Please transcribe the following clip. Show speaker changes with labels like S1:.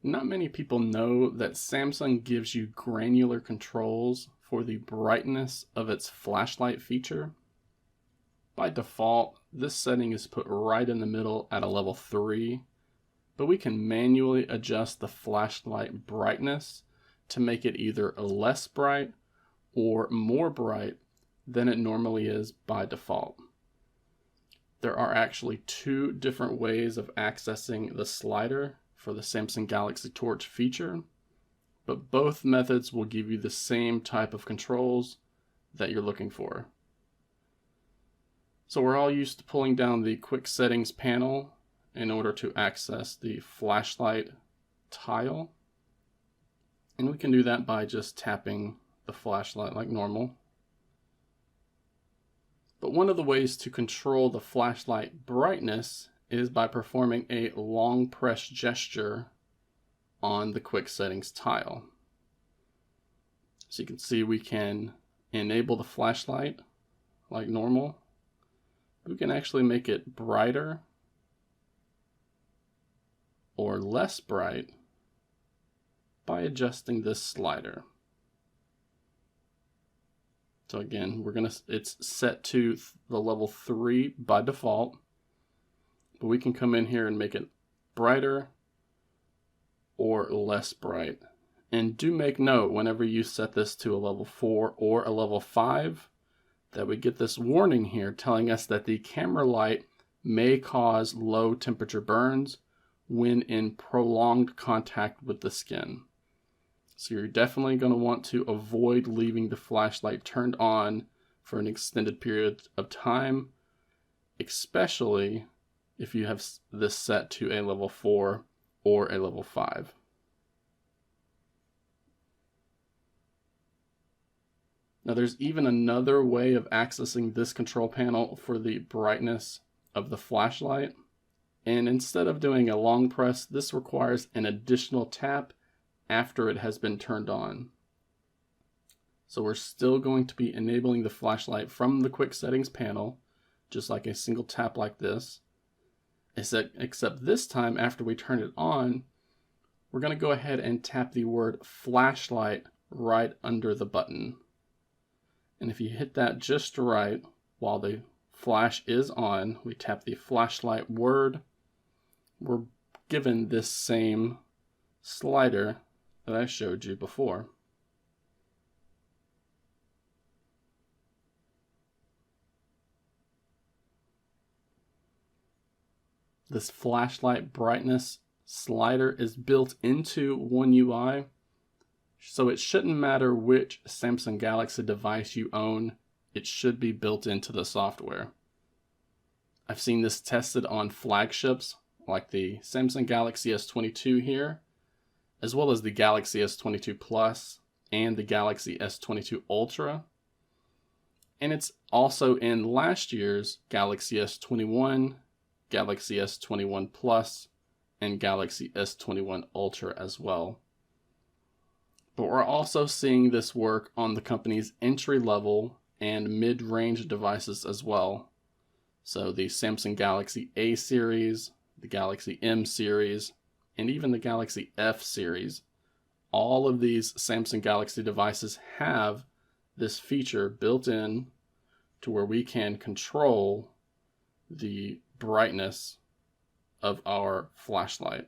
S1: Not many people know that Samsung gives you granular controls for the brightness of its flashlight feature. By default, this setting is put right in the middle at a level 3, but we can manually adjust the flashlight brightness to make it either less bright or more bright than it normally is by default. There are actually two different ways of accessing the slider for the Samsung Galaxy Torch feature, but both methods will give you the same type of controls that you're looking for. So we're all used to pulling down the quick settings panel in order to access the flashlight tile. And we can do that by just tapping the flashlight like normal. But one of the ways to control the flashlight brightness is by performing a long press gesture on the quick settings tile. So you can see we can enable the flashlight like normal. We can actually make it brighter or less bright by adjusting this slider. So again, it's set to the level 3 by default, but we can come in here and make it brighter or less bright. And do make note whenever you set this to a level 4 or a level 5 that we get this warning here telling us that the camera light may cause low temperature burns when in prolonged contact with the skin. So you're definitely going to want to avoid leaving the flashlight turned on for an extended period of time, especially if you have this set to a level 4 or a level 5. Now there's even another way of accessing this control panel for the brightness of the flashlight. And instead of doing a long press, this requires an additional tap after it has been turned on. So we're still going to be enabling the flashlight from the quick settings panel, just like a single tap like this. Except this time, after we turn it on, we're going to go ahead and tap the word flashlight right under the button. And if you hit that just right while the flash is on, we tap the flashlight word, we're given this same slider that I showed you before. This flashlight brightness slider is built into OneUI, so it shouldn't matter which Samsung Galaxy device you own, it should be built into the software. I've seen this tested on flagships like the Samsung Galaxy S22 here, as well as the Galaxy S22 Plus and the Galaxy S22 Ultra. And it's also in last year's Galaxy S21, Galaxy S21 Plus, and Galaxy S21 Ultra as well. But we're also seeing this work on the company's entry-level and mid-range devices as well. So the Samsung Galaxy A series, the Galaxy M series, and even the Galaxy F series. All of these Samsung Galaxy devices have this feature built in to where we can control the brightness of our flashlight.